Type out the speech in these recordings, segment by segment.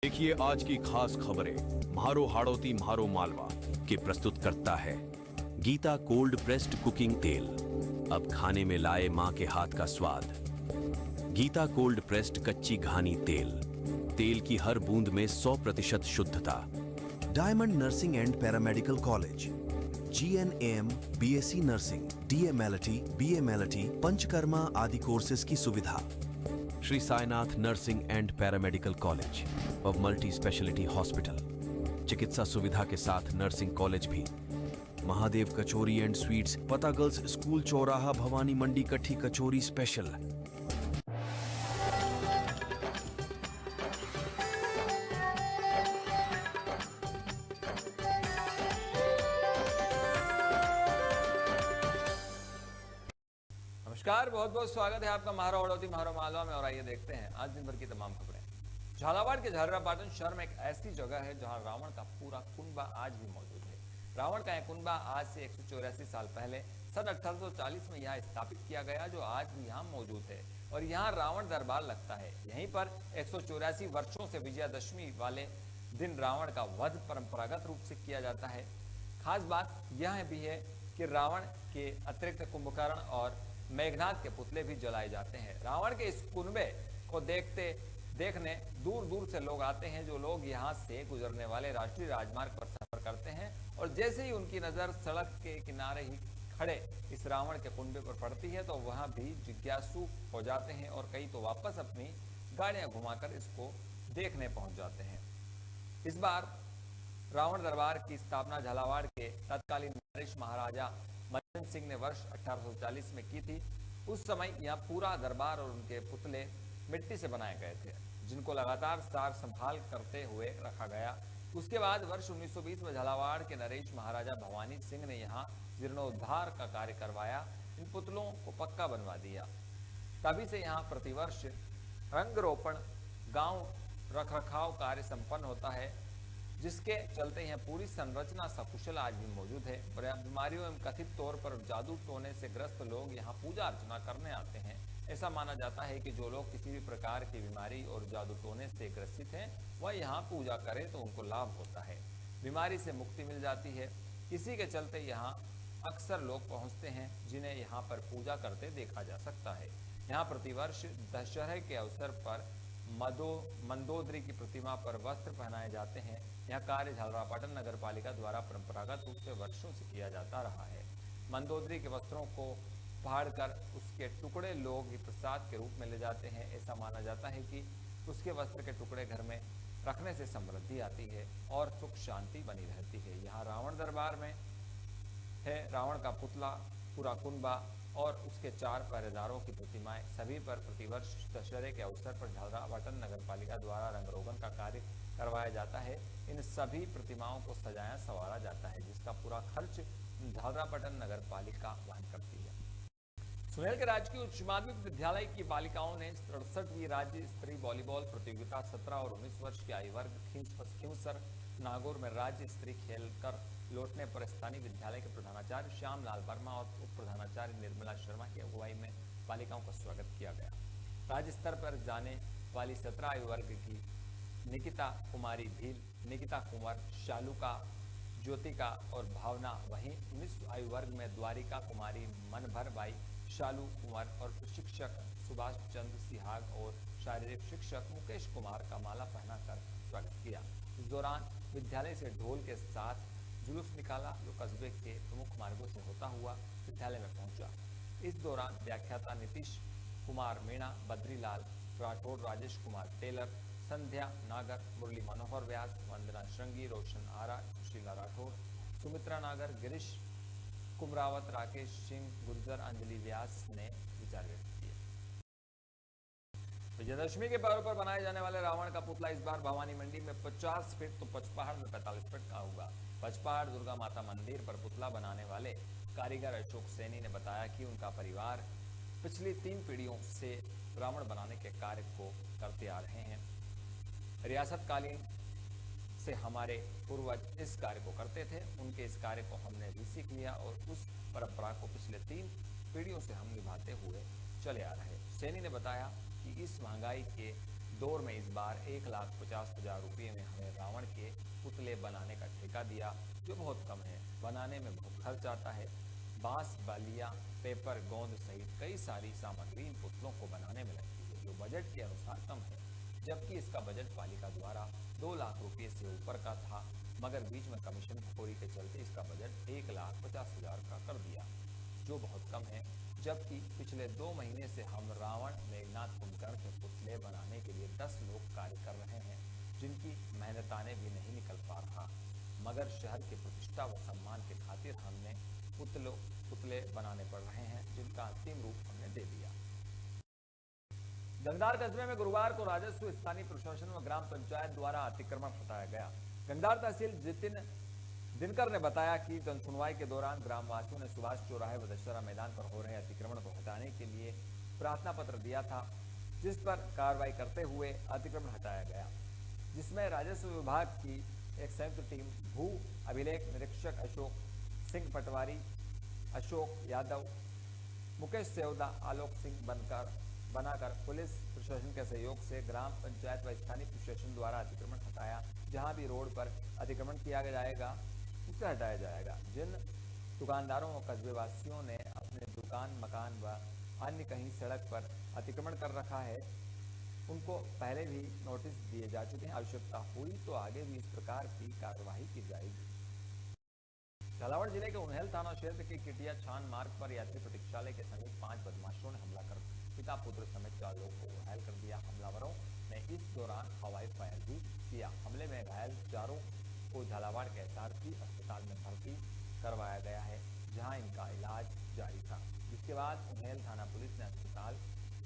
देखिए आज की खास खबरें म्हारो हाड़ौती म्हारो मालवा के प्रस्तुत करता है गीता कोल्ड प्रेस्ड कुकिंग तेल। अब खाने में लाए मां के हाथ का स्वाद। गीता कोल्ड प्रेस्ड कच्ची घानी तेल, तेल की हर बूंद में 100% शुद्धता। Diamond nursing and paramedical college, GNAM, BSc nursing, DMLT, BMLT, panchakarma आदि कोर्सेज की सुविधा। Shri Sainath nursing and paramedical college और मल्टी स्पेशलिटी हॉस्पिटल, चिकित्सा सुविधा के साथ नर्सिंग कॉलेज भी। महादेव कचौरी एंड स्वीट्स, पता गर्ल्स स्कूल चौराहा, भवानी मंडी, कठी कचौरी स्पेशल। नमस्कार, बहुत बहुत स्वागत है आपका म्हारो हाड़ौती म्हारो मालवा में। और आइए देखते हैं आज दिन भर की तमाम खबरें। झालावाड़ के झर्रापाटन शहर में एक ऐसी जगह है जहां रावण का पूरा कुनबा आज भी मौजूद है। रावण का यह कुनबा आज से 184 साल पहले सन 1840 में यहाँ स्थापित किया गया, जो आज भी यहाँ मौजूद है। और यहाँ रावण दरबार लगता है। यहीं पर 184 वर्षों से विजयादशमी वाले दिन रावण का वध परंपरागत रूप से किया जाता है। खास बात यह भी है कि रावण के अतिरिक्त कुंभकर्ण और मेघनाथ के पुतले भी जलाए जाते हैं। रावण के इस कुनबे को देखने दूर दूर से लोग आते हैं। जो लोग यहाँ से गुजरने वाले राष्ट्रीय राजमार्ग पर सफर करते हैं और जैसे ही उनकी नजर सड़क के किनारे ही खड़े इस रावण के कुनबे पर पड़ती है तो वहां भी जिज्ञासु हो जाते हैं और कई तो वापस अपनी गाड़ियां घुमाकर इसको देखने पहुंच जाते हैं। इस बार रावण दरबार की स्थापना झालावाड़ के तत्कालीन नरेश महाराजा मदन सिंह ने वर्ष 1840 में की थी। उस समय यहाँ पूरा दरबार और उनके पुतले मिट्टी से बनाए गए थे, जिनको लगातार सार संभाल करते हुए रखा गया। उसके बाद वर्ष 1920 में झालावाड़ के नरेश महाराजा भवानी सिंह ने यहाँ जीर्णोद्धार का कार्य करवाया, इन पुतलों को पक्का बनवा दिया। तभी से यहाँ प्रतिवर्ष रंग रोपण, गांव रखरखाव कार्य संपन्न होता है, जिसके चलते यह पूरी संरचना सकुशल आज भी मौजूद है। बीमारियों एवं कथित तौर पर जादू टोने से ग्रस्त लोग यहाँ पूजा अर्चना करने आते हैं। ऐसा माना जाता है कि जो लोग किसी भी प्रकार की बीमारी और जादू टोने से ग्रसित हैं, वह यहाँ पूजा करें तो उनको लाभ होता है, बीमारी से मुक्ति मिल जाती है। इसी के चलते यहाँ अक्सर लोग पहुँचते हैं, जिन्हें यहाँ पर पूजा करते देखा जा सकता है। यहाँ प्रतिवर्ष दशहरे के अवसर पर मंदोदरी की प्रतिमा पर वस्त्र पहनाए जाते हैं। यह कार्य झालरापाटन नगर पालिका द्वारा परंपरागत रूप से वर्षों से किया जाता रहा है। मंदोदरी के वस्त्रों को फाड़कर उसके टुकड़े लोग ही प्रसाद के रूप में ले जाते हैं। ऐसा माना जाता है कि उसके वस्त्र के टुकड़े घर में रखने से समृद्धि आती है और सुख शांति बनी रहती है। यहाँ रावण दरबार में है रावण का पुतला, पूरा कुनबा और उसके 4 पहरेदारों की प्रतिमाएं। सभी पर प्रतिवर्ष दशहरे के अवसर पर झालरापाटन नगर पालिका द्वारा रंगरोगन का कार्य करवाया जाता है। इन सभी प्रतिमाओं को सजाया संवारा जाता है, जिसका पूरा खर्च झालरापाटन नगर पालिका वहन करती है। सुहेल के राजकीय उच्च माध्यमिक विद्यालय की बालिकाओं ने 67वीं राज्य स्तरीय वॉलीबॉल प्रतियोगिता 17 और 19 वर्ष की आयु वर्ग खींवसर नागौर में राज्य स्तरीय खेलकर लौटने पर स्थानीय विद्यालय के प्रधानाचार्य श्याम लाल वर्मा और उप प्रधानाचार्य निर्मला शर्मा की अगुवाई में बालिकाओं का स्वागत किया गया। राज्य स्तर पर जाने वाली 17 आयु वर्ग की निकिता कुमारी भील, निकिता कुंवर, शालुका, ज्योतिका और भावना, वहीं 19 आयु वर्ग में द्वारिका कुमारी, मनभर बाई, शालू कुंवर और प्रशिक्षक सुभाष चंद्र सिहाग और शारीरिक शिक्षक मुकेश कुमार का माला पहनाकर स्वागत किया। इस दौरान विद्यालय से ढोल के साथ जुलूस निकाला, जो कस्बे के प्रमुख मार्गों से होता हुआ विद्यालय में पहुंचा। इस दौरान व्याख्याता नीतीश कुमार मीणा, बद्रीलाल राठौड़, राजेश कुमार टेलर, संध्या नागर, मुरली मनोहर व्यास, वंदना श्रृंगी, रोशन आरा, सुशीला राठौड़, सुमित्रा नागर, गिरीश कुमरावत, राकेश सिंह गुर्जर, अंजलि व्यास ने विचार व्यक्त किए। विजयदशमी के पर्व पर बनाए जाने वाले रावण का पुतला इस बार भवानी मंडी में 50 फीट तो पचपहाड़ में 45 फीट का होगा। पचपहाड़ दुर्गा माता मंदिर पर पुतला बनाने वाले कारीगर अशोक सैनी ने बताया कि उनका परिवार पिछली 3 पीढ़ियों से रावण बनाने के कार्य को करते आ रहे हैं। रियासतकालीन से हमारे पूर्वज इस कार्य को करते थे, उनके इस कार्य को हमने भी सीख लिया और उस परंपरा को पिछले 3 पीढ़ियों से हम निभाते हुए चले आ रहे हैं। सैनी ने बताया कि इस महंगाई के दौर में इस बार 1,50,000 रुपये में हमें रावण के पुतले बनाने का ठेका दिया, जो बहुत कम है। बनाने में बहुत खर्च आता है। बांस, बालियां, पेपर, गोंद सहित कई सारी सामग्री इन पुतलों को बनाने में लगती है, जो बजट के अनुसार कम है। जबकि इसका बजट पालिका द्वारा 2 लाख रुपये से ऊपर का था, मगर बीच में कमीशन खोरी के चलते इसका बजट 1,50,000 का कर दिया, जो बहुत कम है। जबकि पिछले 2 महीने से हम रावण, मेघनाथ, कुंभकर्ण के पुतले बनाने के लिए 10 लोग कार्य कर रहे हैं, जिनकी मेहनताने भी नहीं निकल पा रहा, मगर शहर की प्रतिष्ठा व सम्मान के खातिर हमने पुतले बनाने पड़ रहे हैं, जिनका अंतिम रूप हमने दे दिया। गंगदार कस्बे में गुरुवार को राजस्व, स्थानीय प्रशासन व ग्राम पंचायत द्वारा अतिक्रमण हटाया गया। गंगदार तहसील जितिन दिनकर ने बताया कि जनसुनवाई के दौरान ग्रामवासियों ने सुभाष चौराहे व दशहरा मैदान पर हो रहे अतिक्रमण को हटाने के लिए प्रार्थना पत्र दिया था, जिस पर कार्रवाई करते हुए अतिक्रमण हटाया गया, जिसमें राजस्व विभाग की एक संयुक्त टीम भू अभिलेख निरीक्षक अशोक सिंह पटवारी, अशोक यादव, मुकेश सेवदा, आलोक सिंह बनाकर पुलिस प्रशासन के सहयोग से ग्राम पंचायत व स्थानीय प्रशासन द्वारा अतिक्रमण हटाया। जहां भी रोड पर अतिक्रमण किया जाएगा उसे हटाया जाएगा। जिन दुकानदारों व कस्बेवासियों ने अपने दुकान, मकान व अन्य कहीं सड़क पर अतिक्रमण कर रखा है, उनको पहले भी नोटिस दिए जा चुके हैं। आवश्यकता हुई तो आगे भी इस प्रकार की कार्यवाही की जाएगी। झालावाड़ जिले के उन्हेल थाना क्षेत्र के किटिया छान मार्ग पर यात्री प्रतीक्षालय के समीप 5 बदमाशों ने हमला कर पिता पुत्र समेत 4 लोगों को घायल कर दिया। हमलावरों ने इस दौरान हवाई फायर भी किया। हमले में घायल चारों को झालावाड़ के एसआरसी अस्पताल में भर्ती करवाया गया है, जहां इनका इलाज जारी था। जिसके बाद उन्हेल थाना पुलिस ने अस्पताल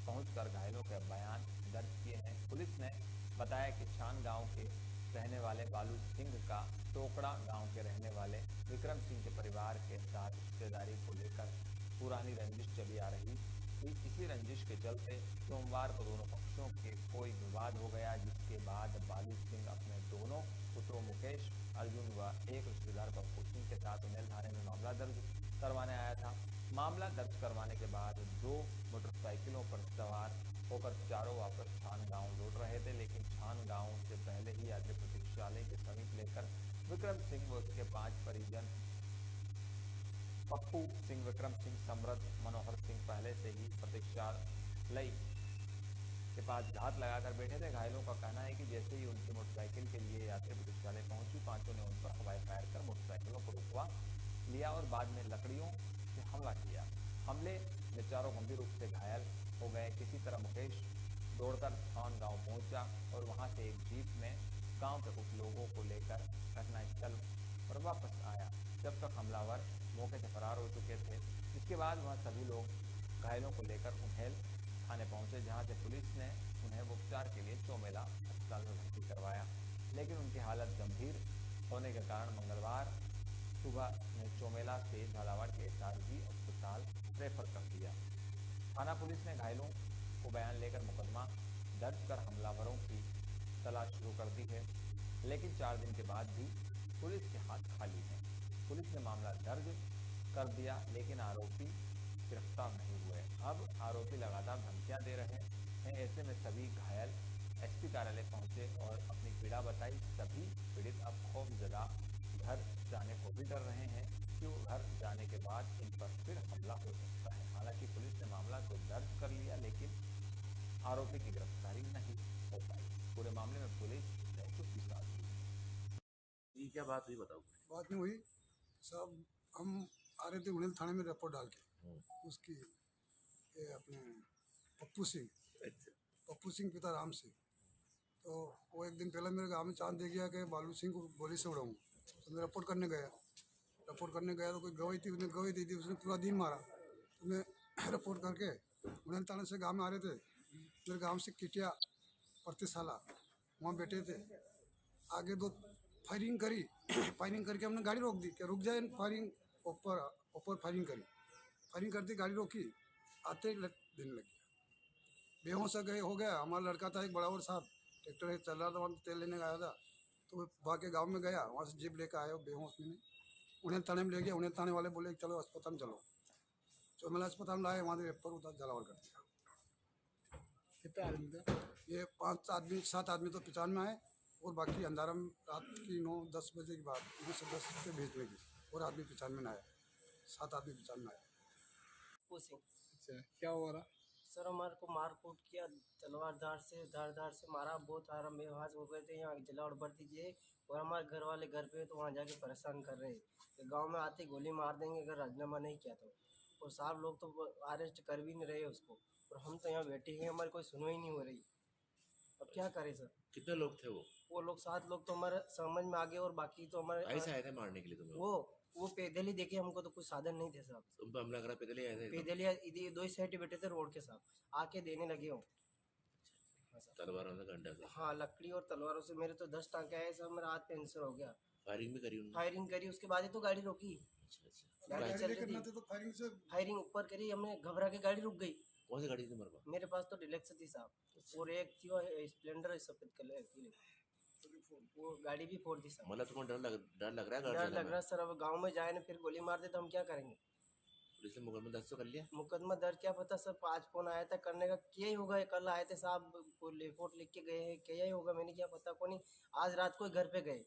पहुंचकर घायलों के बयान दर्ज किए हैं। पुलिस ने बताया कि छान गांव के रहने वाले बालू सिंह का टोकड़ा गांव के रहने वाले विक्रम सिंह के परिवार के साथ रिश्तेदारी को लेकर पुरानी रंजिश चली आ रही थी। इसी रंजिश के चलते सोमवार को दोनों पक्षों के कोई विवाद हो गया, जिसके बाद बालू सिंह अपने दोनों पुत्रों मुकेश, अर्जुन व एक रिश्तेदार पप्पू सिंह के साथ उन्हेल थाने में मामला दर्ज करवाने आया था। मामला दर्ज करवाने के बाद 2 मोटरसाइकिलों पर सवार होकर चारों वापस छान गांव लौट रहे थे, लेकिन छान गांव से पहले ही यात्री प्रतीक्षालय के समीप लेकर विक्रम सिंह व उसके 5 परिजन पप्पू सिंह, विक्रम सिंह, समृद्ध, मनोहर सिंह पहले से ही प्रतीक्षालय के पास घात लगाकर बैठे थे। घायलों का कहना है कि जैसे ही उनकी मोटरसाइकिल के लिए यात्री प्रतीक्षालय पहुंची, पांचों ने उन पर हवाई फायर कर मोटरसाइकिलों को रुकवा लिया और बाद में लकड़ियों से हमला किया। हमले में चारों गंभीर रूप से घायल हो गए। किसी तरह मुकेश दौड़कर छान गांव पहुंचा और वहां से एक जीप में गांव के कुछ लोगों को लेकर घटनास्थल पर वापस आया, जब तक हमलावर मौके से फरार हो चुके थे। इसके बाद वह सभी लोग घायलों को लेकर उन्हेल थाने पहुंचे, जहां से पुलिस ने उन्हें उपचार के लिए चौमेला अस्पताल में भर्ती करवाया, लेकिन उनकी हालत गंभीर होने के कारण मंगलवार सुबह में चौमेला से झालावाड़ के एसआरजी अस्पताल रेफर कर दिया। थाना पुलिस ने घायलों को बयान लेकर मुकदमा दर्ज कर हमलावरों की तलाश शुरू कर दी है, लेकिन 4 दिन के बाद भी पुलिस के हाथ खाली हैं। पुलिस ने मामला दर्ज कर दिया, लेकिन आरोपी गिरफ्तार नहीं हुए। अब आरोपी लगातार धमकियां दे रहे हैं। ऐसे में सभी घायल एसपी कार्यालय पहुंचे और अपनी पीड़ा बताई। सभी पीड़ित अब खौफजदा घर जाने को भी डर रहे हैं कि वो घर जाने के बाद इन पर फिर हमला हो सकता है। हालांकि पुलिस ने मामला तो दर्ज कर लिया, लेकिन आरोपी की गिरफ्तारी नहीं हो पाई। पूरे मामले में पुलिस ने चुप्पी साध ली। ये क्या बात हुई बताओ। बात नहीं हुई सब, हम आ रहे थे उन्हेल थाने में रिपोर्ट डाल के उसकी, ये अपने पप्पू सिंह पिता राम सिंह, तो वो एक दिन पहले मेरे गांव में चांद दे गया कि बालू सिंह को गोली से उड़ाऊँ। तो मैं रिपोर्ट करने गया तो कोई गवाही थी, उसने गवाही दी थी, उसने पूरा दिन मारा। तो मैं रिपोर्ट करके उन्हेल थाने से गाँव में आ रहे थे। मेरे गाँव से किटिया प्रतिशाला वहाँ बैठे थे। आगे 2 फायरिंग करी फायरिंग करके हमने गाड़ी रोक दी कि रुक जाए। फायरिंग ऊपर फायरिंग करती, गाड़ी रोकी, आते ही देने लग गया। बेहोश हो गया। हमारा लड़का था एक बड़ा और साहब, ट्रैक्टर है चल रहा था, वहाँ तेल लेने आया था, तो वो भाग के गाँव में गया, वहाँ से जीप लेकर आया बेहोश में। उन्हें थाने में ले गया। उन्हें थाने वाले बोले चलो अस्पताल में चलो, चौमेला अस्पताल में लाए, वहाँ से रेफर उधर झालावाड़ कर दिया। कितना आदमी था? ये 7 आदमी तो पहचान में आए और बाकी अंधारा में रात की 9-10 बजे के बाद 9 से 10 से भेजने की और आदमी पहचान में ना आया। 7 आदमी पहचान में आए। पूछें अच्छा क्या हो रहा? सर हमारे को मार कूट किया, तलवार धार से मारा, बहुत आराम बेहास हो गए थे। यहाँ जिला और भर दीजिए। और हमारे घर वाले घर पे तो वहाँ जाके परेशान कर रहे हैं, गांव में आते गोली मार देंगे अगर राजीनामा नहीं किया तो। और साहब लोग तो अरेस्ट कर भी नहीं रहे उसको, और हम तो यहाँ बैठे हैं, हमारी कोई सुनवाई नहीं हो रही। अब क्या करें सर? कितने लोग थे वो लोग 7 लोग तो हमारे समझ में आ गए, और बाकी तो हमारे ऐसे आए थे मारने के लिए तुम्हें? वो पैदल ही देखे, हमको तो कुछ साधन नहीं थे साहब। तुम पे हमला करा पैदल ही आए थे? पैदल ही इधर 2 ही साइड बैठे थे रोड के साथ, आके देने लगे हो। हाँ सर। तलवारों से घंटा से हाँ, लकड़ी और तलवारों से मेरे तो 10 टाँके आए सर, मेरा हाथ पेंसर हो गया। फायरिंग भी करी उन्होंने? फायरिंग करी, उसके बाद ही तो गाड़ी रोकी। अच्छा अच्छा। गाड़ी चल गाड़ी रही करना थी, थे तो फायरिंग से फायरिंग ऊपर करी, हमने घबरा के गाड़ी रुक गई। कौन सी गाड़ी थी तुम्हारे पास? मेरे पास तो डिलेक्स थी साहब, और एक थी वो स्प्लेंडर सफेद कलर की, वो गाड़ी भी फोड़ दी साहब। मतलब तुम्हें डर लग रहा है घर डर जाने लग में? रहा सर, अब गाँव में जाए ना फिर गोली मार दे तो हम क्या करेंगे? पुलिस ने मुकदमा दर्ज तो कर लिया? मुकदमा दर्ज क्या पता सर, 5 फोन आया था करने का, किया ही होगा। कल आए थे साहब, रिपोर्ट लिख के गए हैं, किया ही होगा, मैंने क्या पता को नहीं। आज रात को ही घर पे गए।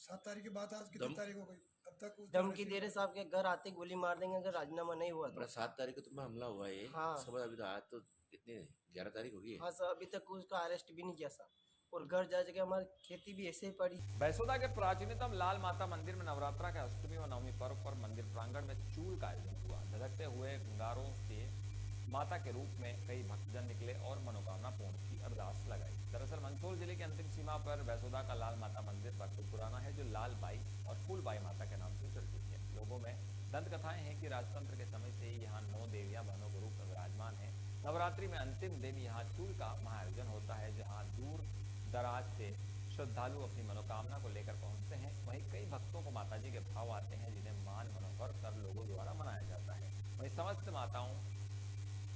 7 तारीख के बाद आज कितनी तारीख हो गई अब तक धमकी दे रहे साहब के घर आते गोली मार देंगे अगर राजीनामा नहीं हुआ तो। मतलब 7 तारीख को तुम्हें हमला हुआ है? हाँ। उसके बाद अभी तो आज तो कितने 11 तारीख हो गई है। हाँ सर, अभी तक उसका अरेस्ट भी नहीं किया साहब, और घर जा के हमारी खेती भी ऐसे ही पड़ी। बैसोदा के प्राचीनतम लाल माता मंदिर में नवरात्रा के अष्टमी व नवमी पर्व पर मंदिर प्रांगण में चूल का आयोजन हुआ। धधकते हुए अंगारों से माता के रूप में कई भक्तजन निकले और मनोकामना पूर्ण की अरदास लगाई। दरअसल मंदसौर जिले की अंतिम सीमा पर बैसोदा का लाल माता मंदिर वर्षों पुराना है, जो लाल बाई और फूलबाई माता के नाम से चर्चित है। लोगों में दंत कथाएं हैं कि राजतंत्र के समय से ही यहाँ 9 देवियां बहनों के रूप में विराजमान है। नवरात्रि में अंतिम दिन यहाँ चूल का महाआयोजन होता है, जहाँ दूर दराज से श्रद्धालु अपनी मनोकामना को लेकर पहुंचते हैं। वहीं कई भक्तों को माताजी के भाव आते हैं, जिन्हें मान मनोहर कर लोगों द्वारा मनाया जाता है। वहीं समस्त माताओं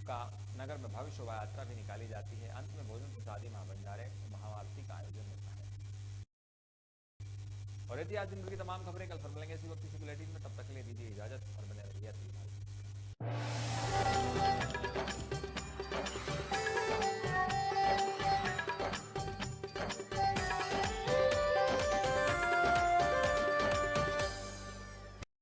का नगर में भव्य शोभा यात्रा भी निकाली जाती है। अंत में भोजन प्रसादी महाभंडारे महाआरती का आयोजन होता है। और यदि आज दिन भर की तमाम खबरें कल फिर मिलेंगे इसी वक्त इसी बुलेटिन में, तब तक के लिए दीजिए इजाजत और बने रहिए।